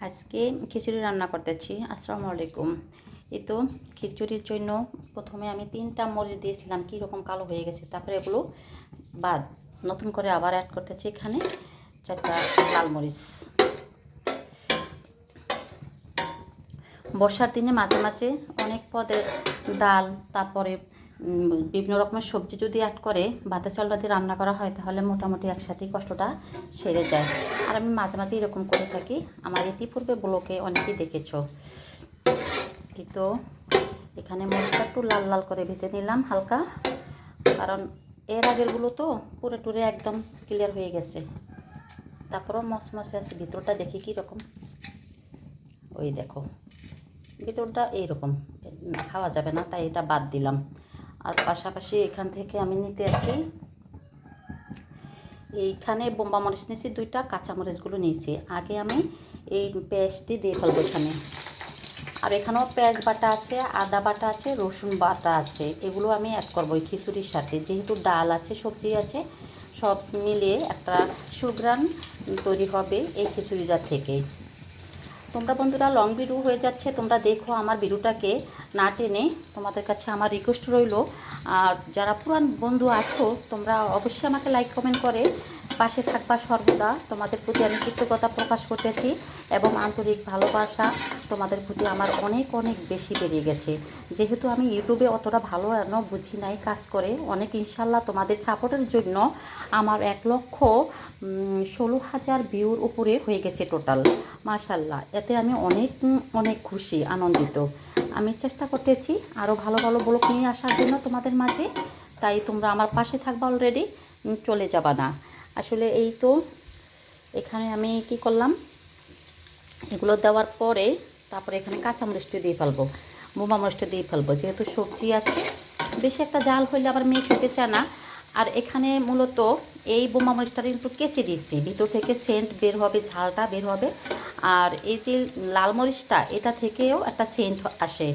আজকে খিচুড়ি রান্না করতেছি। আসসালামু আলাইকুম। এই তো খিচুড়ির জন্য প্রথমে আমি 3টা মরিচ দিয়েছিলাম, কীরকম কালো হয়ে গেছে। তারপরে এগুলো বাদ নতুন করে আবার অ্যাড করতেছি এখানে 4টা লাল মরিচ। বর্ষার দিনে মাঝে মাঝে অনেক পদের ডাল, তারপরে বিভিন্ন রকমের সবজি যদি অ্যাড করে ভাতের চালটা দিয়ে রান্না করা হয়, তাহলে মোটামুটি একসাথেই কষ্টটা সেরে যায়। আর আমি মাঝে মাঝে এরকম করে থাকি। আমার ইতিপূর্বে ব্লগে অনেকেই দেখেছো। এই তো এখানে মরিচটা একটু লাল লাল করে ভেজে নিলাম হালকা, কারণ এর আগেরগুলো তো পুরো টুরে একদম ক্লিয়ার হয়ে গেছে। তারপরও মশমশে আছে, ভিতরটা দেখি কীরকম। ওই দেখো ভিতরটা এইরকম, খাওয়া যাবে না, তাই এটা বাদ দিলাম। আর পাশাপাশি এখান থেকে আমি নিতে আছি, এইখানে বোম্বা মরিচ নিয়েছি 2টা, কাঁচামরিচগুলো নিয়েছি। আগে আমি এই পেঁয়াজটি দিয়ে ফেলবো এখানে। আর এখানেও পেঁয়াজ বাটা আছে, আদা বাটা আছে, রসুন বাটা আছে। এগুলো আমি অ্যাড করবো এই খিচুড়ির সাথে, যেহেতু ডাল আছে, সবজি আছে, সব মিলিয়ে একটা সুঘ্রাণ তৈরি হবে এই খিচুড়িটা থেকে। তোমরা বন্ধুরা লং ভিডিও হয়ে যাচ্ছে, তোমরা দেখো আমার ভিডিওটাকে না টেনে। তোমাদের কাছে আমার রিকোয়েস্ট রইল, আর যারা পুরান বন্ধু আছো তোমরা অবশ্যই আমাকে লাইক কমেন্ট করে পাশে থাকবা সর্বদা। তোমাদের প্রতি আমি কৃতজ্ঞতা প্রকাশ করতেছি এবং আন্তরিক ভালোবাসা তোমাদের প্রতি আমার অনেক অনেক বেশি বেড়ে গেছে। যেহেতু আমি ইউটিউবে অতটা ভালো বুঝি নাই কাজ করে, অনেক ইনশাল্লাহ তোমাদের সাপোর্টের জন্য আমার 1,16,000 ভিউর উপরে হয়ে গেছে টোটাল। মাশাল্লাহ, এতে আমি অনেক অনেক খুশি, আনন্দিত। আমি চেষ্টা করতেছি আরও ভালো ভালো ব্লগ নিয়ে আসার জন্য তোমাদের মাঝে, তাই তোমরা আমার পাশে থাকবা, অলরেডি চলে যাবা না। আসলে এই তো এখানে আমি কি করলাম, এগুলো দেওয়ার পরে তারপরে এখানে কাঁচামরিচটা দিয়ে ফেলবো, বোমা মরিচটা দিয়ে ফেলবো, যেহেতু সবজি আছে। বেশি একটা জাল হইলে আবার মেয়ে খেতে চায় না। আর এখানে মূলত এই বোমা মরিচটা একটু কেচে দিচ্ছি, ভিতর থেকে সেন্ট বের হবে, ঝালটা বের হবে। আর এই যে লাল মরিচটা, এটা থেকেও একটা সেন্ট আসে,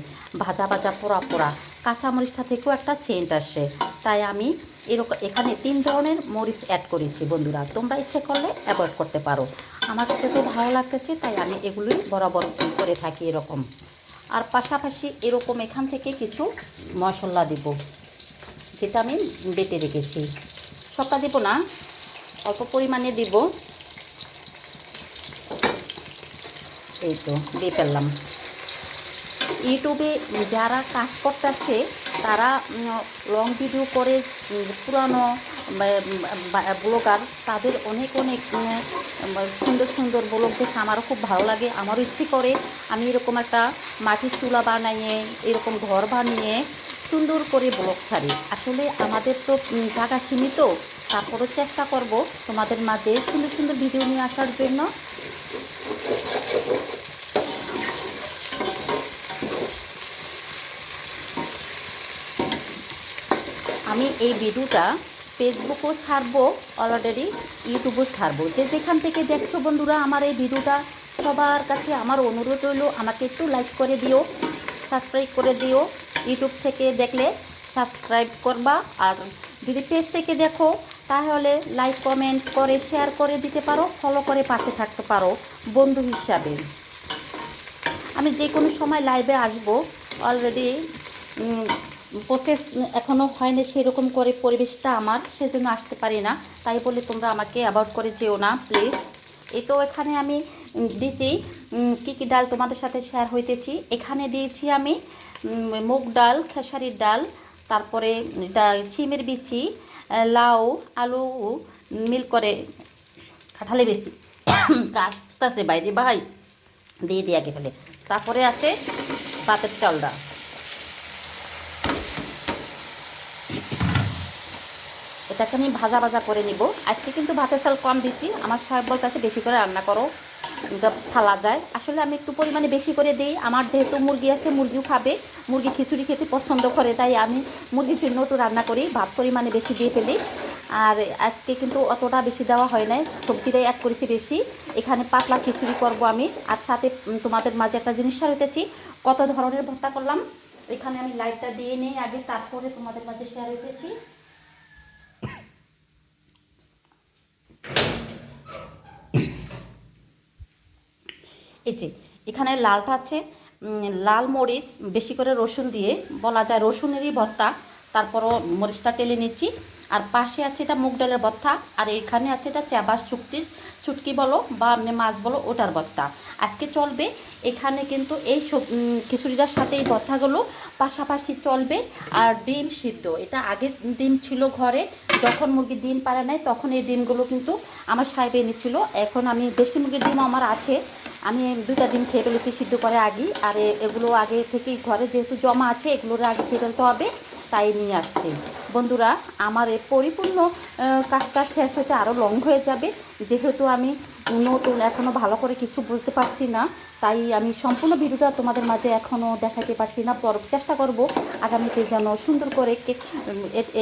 ভাজা ভাজা পোড়া পোড়া। কাঁচা মরিচটা থেকেও একটা সেন্ট আসে। তাই আমি এরকম এখানে 3 ধরনের মরিচ অ্যাড করেছি বন্ধুরা, তোমরা ইচ্ছে করলে অ্যাভয়েড করতে পারো। আমার কাছে তো ভালো লাগতেছে, তাই আমি এগুলোই বরাবর করে থাকি এরকম। আর পাশাপাশি এরকম এখান থেকে কিছু মশলা দিব, যেটা আমি বেটে রেখেছি। সবটা দিব না, অল্প পরিমাণে দিব। এই তো দিয়ে ফেললাম। ইউটিউবে যারা কাজ করতেছে তারা লং ভিডিও করে, পুরানো ব্লগার, তাদের অনেক অনেক সুন্দর সুন্দর ব্লগ দেখে আমারও খুব ভালো লাগে। আমারও ইচ্ছে করে আমি এরকম একটা মাটির চুলা বানিয়ে, এরকম ঘর বানিয়ে সুন্দর করে ব্লগ ছাড়ি। আসলে আমাদের তো জায়গা সীমিত, তারপরেও চেষ্টা করব তোমাদের মাঝে সুন্দর সুন্দর ভিডিও নিয়ে আসার জন্য। আমি এই ভিডিওটা ফেসবুকও ছাড়বো, অলরেডি ইউটিউবও ছাড়বো। যে যেখান থেকে দেখছো বন্ধুরা আমার এই ভিডিওটা, সবার কাছে আমার অনুরোধ রইল, আমাকে একটু লাইক করে দিও, সাবস্ক্রাইব করে দিও। ইউটিউব থেকে দেখলে সাবস্ক্রাইব করবা, আর যদি পেজ থেকে দেখো তাহলে লাইক কমেন্ট করে শেয়ার করে দিতে পারো, ফলো করে পাশে থাকতে পারো বন্ধু হিসাবে। আমি যে কোনো সময় লাইভে আসবো, অলরেডি প্রসেস এখনও হয়নি সেরকম করে, পরিবেশটা আমার, সেজন্য আসতে পারি না। তাই বলে তোমরা আমাকে অ্যাভয়েড করে যেও না প্লিজ। এই তো এখানে আমি দিয়েছি কী কী ডাল তোমাদের সাথে শেয়ার হইতেছি। এখানে দিয়েছি আমি মুগ ডাল, খেসারির ডাল, তারপরে ছিমের বিচি, লাউ, আলু মিল করে, কাঁঠালে বেশি কাটতেছে বাইরে ভাই, দিয়ে দিয়ে আগে ফেলে। তারপরে আছে ভাতের চালটা। এটাকে আমি ভাজা ভাজা করে নিব। আজকে কিন্তু ভাতের চাল কম দিচ্ছি, আমার সাহেব বলতেছে বেশি করে রান্না করো, ফালা যায়। আসলে আমি একটু পরিমাণে বেশি করে দিই, আমার যেহেতু মুরগি আছে, মুরগিও খাবে, মুরগি খিচুড়ি খেতে পছন্দ করে, তাই আমি মুরগির জন্য একটু রান্না করি, ভাত পরিমাণে বেশি দিয়ে ফেলি। আর আজকে কিন্তু অতটা বেশি দেওয়া হয় নাই, সবজিটাই অ্যাড করেছি বেশি। এখানে পাতলা খিচুড়ি করব আমি, আর সাথে তোমাদের মাঝে একটা জিনিস শেয়ার হইতেছি, কত ধরনের ভর্তা করলাম। এখানে আমি লাইটটা দিয়ে নিই আগে, তারপরে তোমাদের মাঝে শেয়ার হইতেছি। এই যে এখানে লালটা আছে, লাল মরিচ বেশি করে রসুন দিয়ে, বলা যায় রসুনেরই ভর্তা, তারপরও মরিচটা টেলে নিচ্ছি। আর পাশে আছে এটা মুগ ডালের ভর্তা, আর এখানে আছে এটা চাবার শুটকি বলো বা মাছ বলো ওটার ভর্তা আজকে চলবে। এখানে কিন্তু এই খিচুড়িটার সাথে এই ভর্তাগুলো পাশাপাশি চলবে। আর ডিম সিদ্ধ, এটা আগে ডিম ছিল ঘরে, যখন মুরগির ডিম পারে নাই তখন এই ডিমগুলো কিন্তু আমার সাহেব এনেছিল। এখন আমি দেশি মুরগির ডিম আমার আছে, আমি 2টা ডিম খেয়ে ফেলেছি সিদ্ধ করে আগেই। আর এগুলো আগে থেকেই ঘরে যেহেতু জমা আছে, এগুলোর আগে খেয়ে ফেলতে হবে, তাই নিয়ে আসছি। বন্ধুরা, আমার এই পরিপূর্ণ কাজটা শেষ হতে আরও লং হয়ে যাবে, যেহেতু আমি নতুন এখনও ভালো করে কিছু বলতে পারছি না, তাই আমি সম্পূর্ণ ভিডিওটা তোমাদের মাঝে এখনও দেখাতে পারছি না। চেষ্টা করব আগামীতে যেন সুন্দর করে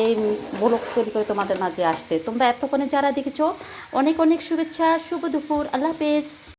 এই ব্লগ তৈরি করে তোমাদের মাঝে আসতে। তোমরা এতক্ষণে যারা দেখেছো, অনেক অনেক শুভেচ্ছা, শুভ দুপুর, আল্লাহ হাফেজ।